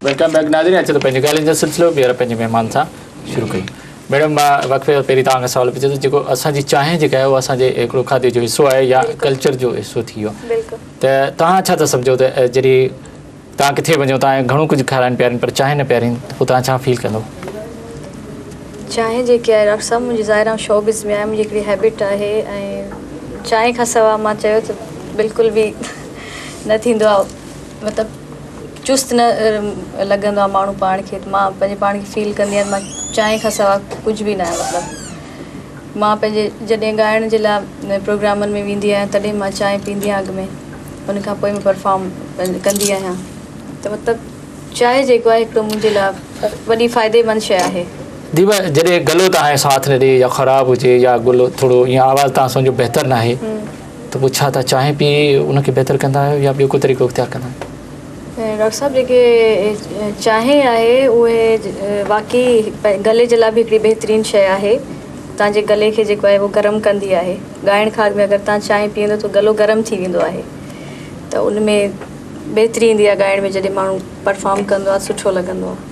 Welcome back नाज़रीन। अचे तो पंहिंजी ॻाल्हियुनि जो सिलसिलो ॿीहर पंहिंजे महिमान सां शुरू कयूं। मैडम मां वक़्फ़े पहिरीं तव्हांखां सवाल पुछां थो, जेको असांजी चांहि जेका आहे उहा असांजे हिकिड़ो खाधे जो हिसो आहे या कल्चर जो हिसो थी वियो, त तव्हां छा था सम्झो त जॾहिं तव्हां किथे वञो तव्हां घणो कुझु खाराइनि पियारनि पर चांहि न पियारनि त पोइ तव्हां छा फील कंदो? चांहि जेकी आहे डॉक्टर साहब मुंहिंजी ज़ाहिर शोबिस में आहे, मुंहिंजी हिकिड़ी हैबिट आहे ऐं चांहि खां सवाइ मां चयो त बिल्कुलु बि न थींदो आहे, मतिलबु चुस्त न लॻंदो आहे माण्हू पाण खे। मां पंहिंजे पाण खे फील कंदी आहियां मां चांहि खां सवाइ कुझु बि न आहे। मतिलबु मां पंहिंजे जॾहिं ॻाइण जे लाइ प्रोग्रामनि में वेंदी आहियां तॾहिं मां चांहि पींदी आहियां अॻु में, उन खां पोइ मां परफॉर्म कंदी आहियां। त मतिलबु चांहि जेको आहे हिकिड़ो मुंहिंजे लाइ वॾी फ़ाइदेमंद शइ आहे। दीवा जॾहिं गलो तव्हां साथ न ॾे या ख़राबु हुजे या गुलो थोरो या आवाज़ु तव्हां सम्झो बहितरु न आहे त पोइ छा तव्हां चांहि पी उनखे बहितरु कंदा आहियो या ॿियो को तरीक़ो इख़्तियार कंदा आहियो? डॉक्टर साहब जेके चांहि आहे उहे वाक़ई गले जे लाइ बि हिकिड़ी बहितरीनु शइ आहे। तव्हांजे गले खे जेको आहे उहो गरम कंदी आहे। ॻाइण खां अॻु में अगरि तव्हां चांहि पीअंदो त गलो गरम थी वेंदो आहे, त उन में बहितरी ईंदी आहे ॻाइण में। जॾहिं माण्हू परफॉर्म कंदो आहे सुठो लॻंदो आहे।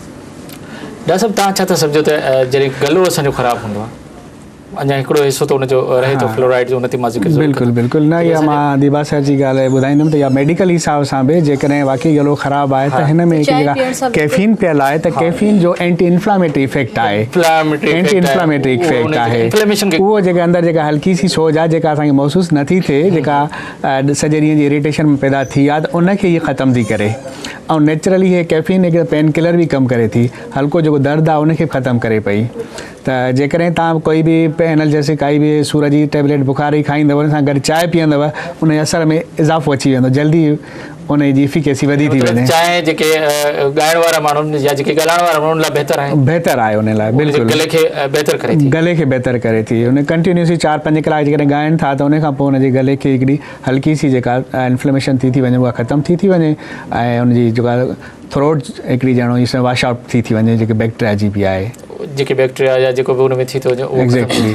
डॉक्टर साहब तव्हां छा था सम्झो त जॾहिं गलो असांजो ख़राबु हूंदो आहे अञा हिकिड़ो हिसो त हुनजो रहे थो फ्लोराइड जो, उन ते मां ज़िक्र बिल्कुलु बिल्कुलु न, इहा मां दीबा सर जी ॻाल्हि ॿुधाईंदुमि त इहा मेडिकल हिसाब सां बि जेकॾहिं वाक़ई गलो ख़राबु आहे त हिन में हिकु जेका कैफीन पियल आहे त कैफीन जो एंटी इन्फ्लामेटरी इफेक्ट आहे, एंटी इन्फ्लामेटरी इफेक्ट आहे। उहो जेके अंदरि जेका हल्की सी सोज आहे जेका असांखे महसूसु नथी थिए, जेका सॼे ॾींहं जी इरिटेशन पैदा थी आहे, त उनखे इहे ख़तमु थी करे। ऐं नेचुरली इहे कैफीन हिकु पेन किलर बि कमु करे थी, हल्को जेको दर्द आहे उनखे ख़तमु करे पई। त जेकॾहिं तव्हां कोई बि एनाल्जेसिक काई बि सूर जी टेबलेट बुखार जी खाईंदव, उन सां गॾु चांहि पीअंदव, उन जे असर में इज़ाफ़ो अची वेंदो, जल्दी उन जी एफिकेसी वधी थी वञे। चांहि जेके ॻाइण वारा माण्हुनि या जेके ॻाल्हाइण वारा माण्हुनि लाइ बहितरु आहे उन लाइ, बिल्कुलु गले खे बहितरु करे थी, गले खे बहितरु करे थी। उन कंटिन्यूसली 4-5 कलाक जेकॾहिं ॻाइनि था त उन खां पोइ उनजे गले खे हिकिड़ी हल्की सी जेका इन्फ्लेमेशन थी वञे उहा ख़तमु थी वञे ऐं उनजी जेका थ्रोट हिकिड़ी ॼणो वॉश आउट थी वञे, जेके बैक्टीरिया जी बि आहे, जेके बैक्टीरिया या जेको बि उन में थी थो वञे। एग्जैक्टली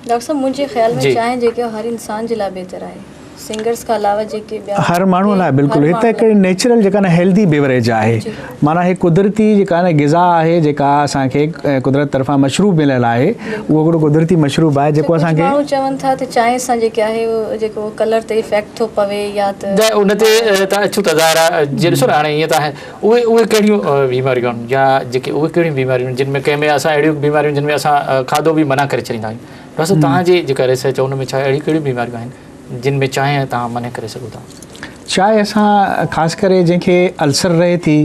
डॉक्टर साहब मुंहिंजे ख़्याल में चांहि जेके हर इंसान जे लाइ बहितरु आहे, सिंगर्स खां अलावा जेके हर माण्हू लाइ बिल्कुलु। हिते हिकिड़ी नेचुरल जेका न हेल्दी बेवरेज आहे, माना हे कुदरती जेका न ग़िज़ा आहे जेका असांखे कुदरत तरफ़ां मशरूब मिलियल आहे, उहो हिकिड़ो कुदरती मशरूब आहे जेको असांखे माण्हू चवनि था त चांहि सां जेके आहे उहो जेको कलर ते इफेक्ट थो पवे या त उन ते तव्हां अचो था ज़ाहिर जे ॾिसो न हाणे ईअं त आहे उहे कहिड़ियूं बीमारियूं आहिनि या जेके उहे कहिड़ियूं बीमारियूं आहिनि जिन में कंहिं में असां अहिड़ियूं बीमारियूं जिन में असां खाधो बि मना करे छॾींदा आहियूं। बसि तव्हांजी जेका रिसर्च आहे उन में छा अहिड़ियूं कहिड़ियूं बीमारियूं आहिनि जिन में चांहि तव्हां मना करे सघो था? चांहि असां ख़ासि करे जंहिंखे अल्सर रहे थी,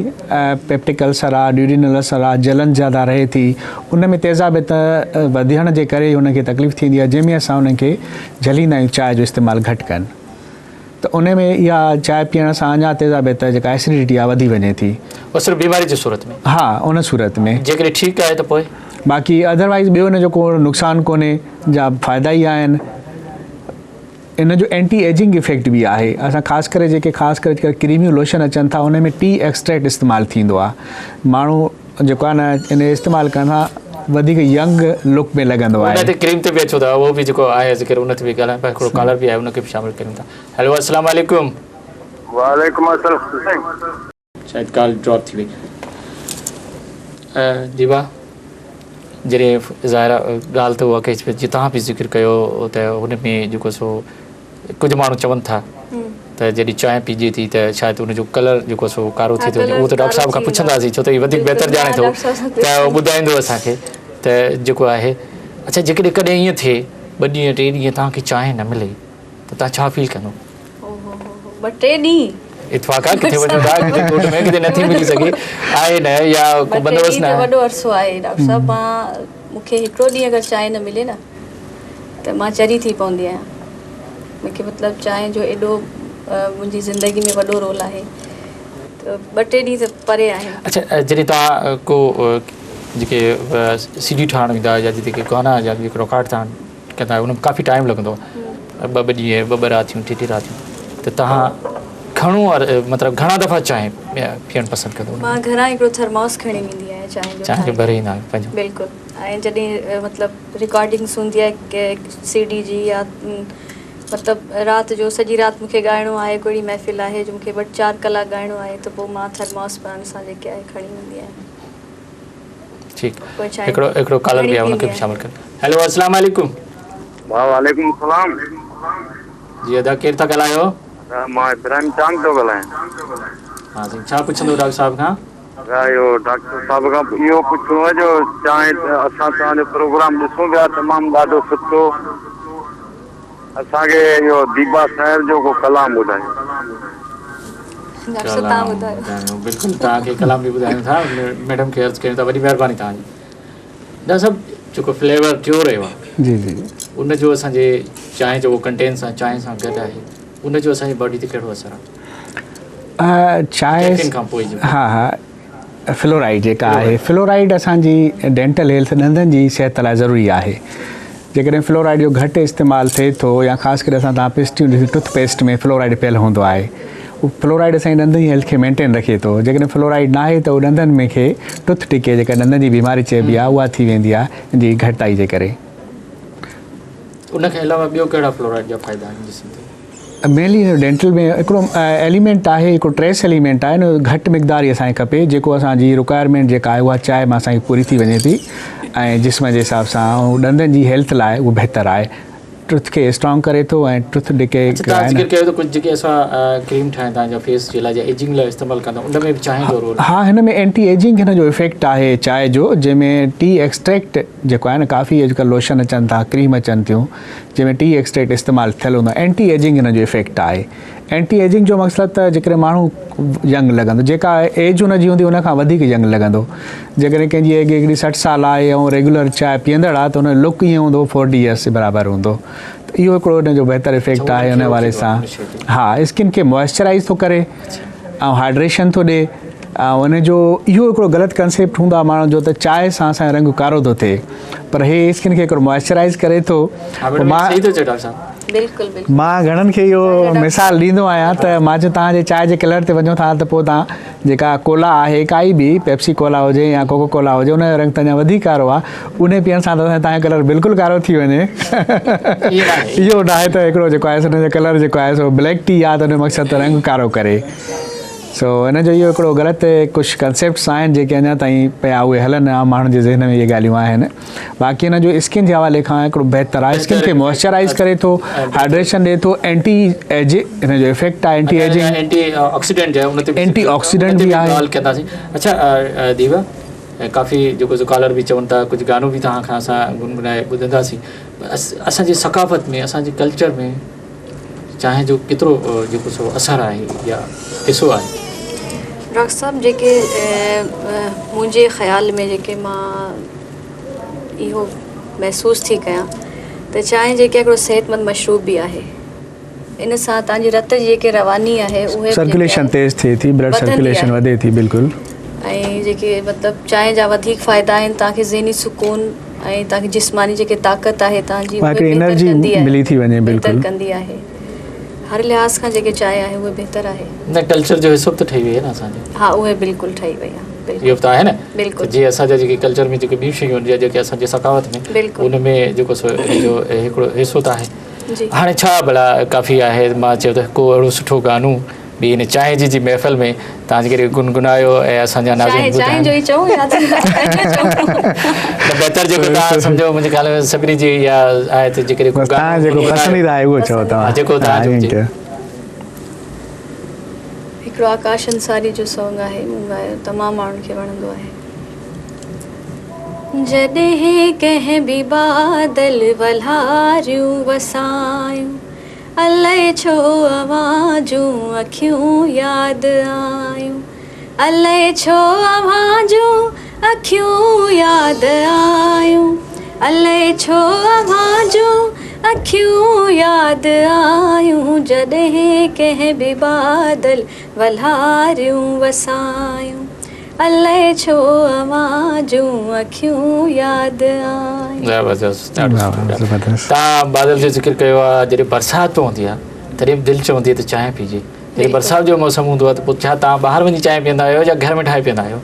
पेप्टिक अल्सर आहे, ड्यूरिनल अल्सर आहे, जलन ज़्यादा रहे थी, उन में तेज़ाबियत वधण जे करे उनखे तकलीफ़ थींदी आहे, जंहिंमें असां उनखे झलींदा आहियूं चांहि जो इस्तेमालु घटि कनि। त उन में इहा चांहि पीअण सां अञा तेज़ाबियत जेका एसिडिटी आहे वधी वञे थी, सिर्फ़ु बीमारी जी सूरत में। हा, उन सूरत में जेकॾहिं ठीकु आहे त पोइ बाक़ी अदरवाइज़ ॿियो हिन जो को नुक़सानु कोन्हे, जा फ़ाइदा ई आहिनि। इन जो एंटी एजिंग इफेक्ट बि आहे। असां ख़ासि करे जेके क्रीमियूं लोशन अचनि था उन में टी एक्सट्रैक्ट इस्तेमालु थींदो आहे। माण्हू जेको आहे न इन इस्तेमालु करण सां वधीक यंग लुक में लॻंदो आहे। उन ते क्रीम ते बि अचो था, उहो बि जेको आहे ज़िक्र उन ते बि ॻाल्हाइण पिया, हिकिड़ो कॉलर बि आहे उनखे बि शामिलु कयूं था। हेलो अस्सलाम वालेकुम। वालेकुम अस्सलाम। शायदि कॉल ड्रॉप थी वई। दीवा जॾहिं ज़ाहिर ॻाल्हि त उहा कई जीअं तव्हां बि ज़िक्र कयो त हुन में जेको सो कुझु माण्हू चवनि था त जॾहिं चांहि पीजे थी त शायदि उनजो कलर जेको सो कारो थी थो वञे। उहो त डॉक्टर साहिब खां पुछंदासीं छो त हीउ वधीक बहितरु ॼाणे थो त ॿुधाईंदो असांखे त जेको आहे। अच्छा जेकॾहिं कॾहिं ईअं थिए 2 ॾींहं 3 ॾींहं तव्हांखे चांहि न मिले त तव्हां छा फील कंदो? 2-3 ॾींहं इतफाक़ किथे वञो था किथे कोर्ट में किथे नथी मिली सघे आहे न या को बंदोबस्तु न? वॾो अरसो आहे डॉक्टर साहब, मां मूंखे हिकिड़ो ॾींहुं अगरि चांहि न मिले न त मां चरी थी पवंदी आहियां। मूंखे मतिलबु चांहि जो एॾो मुंहिंजी ज़िंदगी में वॾो रोल आहे, त 2-3 ॾींहं त परे आहिनि। अच्छा जॾहिं तव्हां को जेके CD ठाहिणु वेंदा या जेके गाना या जेके रिकॉर्ड कंदा आहियो उन में काफ़ी टाइम लॻंदो आहे, 2 ॾींहं 2 रातियूं 3 रातियूं, त तव्हां घणो मतिलबु घणा दफ़ा चांहि पीअणु पसंदि कंदो? मां घरां हिकिड़ो थर्मोस खणी वेंदी आहियां चांहि खे भरे ईंदा आहियूं पंहिंजो। बिल्कुलु। ऐं जॾहिं मतिलबु रिकॉर्डिंग्स हूंदी आहे की CD जी या मतिलबु राति जो सॼी राति मूंखे ॻाइणो आहे, कोई महफ़िल आहे जो मूंखे 4 कलाक ॻाइणो आहे त पोइ मां थर्मास पाण सां जेके आहे खणी वेंदी आहियां। ठीकु, हिकिड़ो कॉलर बि आहे, हुनखे बि शामिल कर। हेलो, अस्सलाम वालेकुम। वालेकुम सलाम। जी अदा, केरु था ॻाल्हायो? मां इब्राहिम चांद थो ॻाल्हायां। हा साईं, छा पुछंदो डॉक्टर साहब खां? इहो डॉक्टर साहब खां इहो पुछिणो आहे जो चांहि असां तव्हांजो प्रोग्राम ॾिसूं पिया, तमामु ॾाढो सुठो। असांखे इहो दीबा साहिब जो को कलाम ॿुधायो। बिल्कुलु, तव्हांखे कलाम बि ॿुधायूं था, मैडम खे अर्ज़ु कयूं था, वॾी महिरबानी तव्हांजी। डॉक्टर साहब, जेको फ्लेवर थियो रहियो आहे जी जी, उनजो असांजे चांहि जो कंटेंट सां, चांहि सां गॾु आहे, उनजो असांजी बॉडी ते कहिड़ो असरु आहे? चांहि खां पोइ हा हा, फ्लोराइड जेका आहे, फ्लोराइड असांजी डेंटल हेल्थ ॾंदनि जी सिहत लाइ ज़रूरी आहे। जेकॾहिं फ्लोराइड जो घटि इस्तेमालु थिए थो या ख़ासि करे असां तव्हां पेस्टियूं ॾिसी, टूथपेस्ट में फ्लोराइड पियल हूंदो आहे, उहो फ्लोराइड असांजी ॾंदनि जी हेल्थ खे मेंटेन रखे थो। जेकॾहिं फ्लोराइड न आहे त उहो ॾंदनि में खे टूथ टिके जेका ॾंदनि जी बीमारी चइबी आहे उहा थी वेंदी आहे, इन जी घटिताई जे करे। उनखे अलावा ॿियो कहिड़ा फ्लोराइड जा फ़ाइदा आहिनि जिस्म ते? मेनली डेंटल में हिकिड़ो एलिमेंट आहे, हिकिड़ो ट्रेस एलिमेंट आहे, न घटि मिक़दार ई असांखे खपे, जेको असांजी रिक्वायरमेंट जेका आहे उहा चांहि मां असांजी पूरी थी वञे थी ऐं जिस्म जे हिसाब सां ऐं ॾंदनि जी हेल्थ लाइ उहो बहितरु आहे, टूथ खे स्ट्रॉन्ग करे थो ऐं टूथ डिके कयो। कुझु जेके असां क्रीम ठाहियूं तव्हांजा फेस जे लाइ, एजिंग लाइ इस्तेमालु कंदा, उन में बि चांहि जो रोल? हा, हिन में एंटी एजिंग हिन जो इफेक्ट आहे चांहि जो, जंहिंमें टी एक्सट्रैक्ट जेको आहे न, काफ़ी अॼुकल्ह लोशन अचनि था, क्रीम अचनि थियूं जंहिंमें टी एक्सट्रैक्ट इस्तेमालु थियल हूंदो आहे। एंटी एजिंग हिन जो इफेक्ट आहे। एंटी एजिंग जो मक़सदु त जेकॾहिं माण्हू यंग लॻंदो, जेका एज हुनजी हूंदी उनखां वधीक यंग लॻंदो। जेकॾहिं कंहिंजी एज हिकिड़ी 60 साल आहे ऐं रेगुलर चांहि पीअंदड़ आहे त हुन जो लुक ईअं हूंदो 40 इयर्स जे बराबरि हूंदो। त इहो हिकिड़ो हिन जो बहितरु इफेक्ट आहे हुन वारे सां। हा, स्किन खे मॉइस्चराइज़ थो करे ऐं हाइड्रेशन थो ॾिए। ऐं हुनजो इहो हिकिड़ो ग़लति कंसेप्ट हूंदो आहे माण्हू जो त चांहि सां असांजो रंग कारो थो थिए, पर हे स्किन खे हिकिड़ो मॉइस्चराइज़ करे थो। मां घणनि खे इहो मिसाल ॾींदो आहियां त मां चयो तव्हांजे चांहि जे कलर ते वञो था त पोइ तव्हां जेका कोला आहे, काई बि पेप्सी कोला हुजे या कोको कोला हुजे, उनजो रंग त अञा वधीक कारो आहे, उन पीअण सां तव्हांजो कलर बिल्कुलु कारो थी वञे। इहो न आहे त हिकिड़ो जेको आहे हुनजो कलर जेको आहे सो ब्लैक टी आहे त हुन मक़सदु त रंग कारो करे। सो हिन जो इहो हिकिड़ो ग़लति कुझु कंसेप्ट्स आहिनि जेके अञा ताईं पिया उहे हलनि, आम माण्हुनि जे ज़हन में इहे ॻाल्हियूं आहिनि। बाक़ी हिन जो स्किन जे हवाले खां हिकिड़ो बहितरु आहे, स्किन खे मॉइस्चराइज़ करे थो, हाइड्रेशन ॾिए थो, एंटी एज हिन जो इफेक्ट आहे, anti ageing, anti oxidant anti oxidant बि आहे। अच्छा दीवा, काफ़ी जेको कॉलर बि चवनि था, कुझु गानो बि तव्हां खां असां गुनगुनाए ॿुधंदासीं। असांजी सकाफ़त में, असांजे कल्चर में चांहि जो केतिरो जेको सो असरु आहे या हिसो आहे? डॉक्टर साहब, जेके मुंहिंजे ख़्याल में जेके मां इहो महसूसु थी कयां त चांहि जेके हिकिड़ो सिहतमंद मशरूब बि आहे। इन सां तव्हांजी रत जी जेके रवानी आहे उहे सर्कुलेशन तेज़ थिए थी, ब्लड सर्कुलेशन वधे थी। बिल्कुलु। ऐं जेके मतिलबु चांहि जा वधीक फ़ाइदा आहिनि, तव्हांखे ज़हनी सुकून ऐं तव्हांखे जिस्मानी जेके ताक़त आहे तव्हांजी एनर्जी मिली थी वञे, बिल्कुलु कंदी आहे। हर लिहाज़ खां जेके चांहि आहे उहे बहितरु आहे। न कल्चर जो हिसो त ठही वई आहे न असांजे। हा, उहे बिल्कुलु ठही वई आहे। इहो त आहे न, बिल्कुलु। जीअं असांजा जेके कल्चर में जेके ॿियूं शयूं आहिनि जेके असांजे सकावत में, उन में जेको सो जो हिकिड़ो हिसो त आहे। हाणे छा भला काफ़ी आहे, मां चयो त को अहिड़ो सुठो गानो बि हिन चांहि जी महफ़िल में तव्हां जेके गुनगुनायो ऐं असांजा नाज़रीन बहितरु जेको तव्हां सम्झो मुंहिंजे ख़्याल में सभिनी जी इहा आहे त जेकॾहिं जेको तव्हांजो हिकिड़ो आकाश अंसारी जो सॉन्ग आहे, ॻायो, तमामु माण्हुनि खे वणंदो आहे। जॾहिं कंहिं बि बादल वल्हारियूं वसायूं, अलाए छो अवां जूं अखियूं यादि आयूं, अलाए छो अवां जूं अखियूं यादि आयूं, अलाए छो अवां जूं अखियूं यादि आयूं। जॾहिं कंहिं बि बादल वल्हारियूं वसायूं, अलाए छो अवां जूं अखियूं यादि आयूं। तव्हां बादल जो ज़िक्र कयो आहे। जॾहिं बरसाति हूंदी आहे तॾहिं दिलि चवंदी आहे त चांहि पीजे। जॾहिं बरसाति जो मौसम हूंदो आहे त पोइ छा तव्हां ॿाहिरि वञी चांहि पीअंदा आहियो या घर में ठाहे पीअंदा आहियो?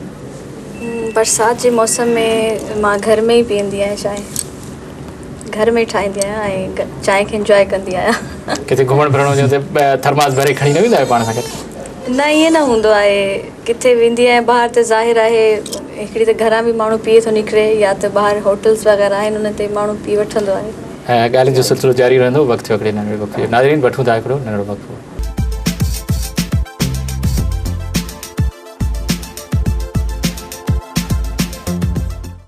बरसाति जे मौसम में मां घर में ई पीअंदी आहियां चांहि। घर में ठाहींदी आहियां ऐं चांहि खे इंजॉय कंदी आहियां। किथे घुमण फिरण वञो त थर्मास भरे खणी न वेंदा आहियो पाण सां गॾु? न ईअं न हूंदो आहे, किथे वेंदी आहियां ॿाहिरि त ज़ाहिर आहे हिकिड़ी त घरां बि माण्हू पीए थो निकिरे या त ॿाहिरि होटल्स वग़ैरह आहिनि उन ते माण्हू पी वठंदो आहे। ऐं ॻाल्हियुनि जो सिलसिलो जारी रहंदो। वक़्तु हिकिड़े नंढिड़े वक़्तु नाज़रीन वठूं था हिकिड़ो नंढिड़ो वक़्तु।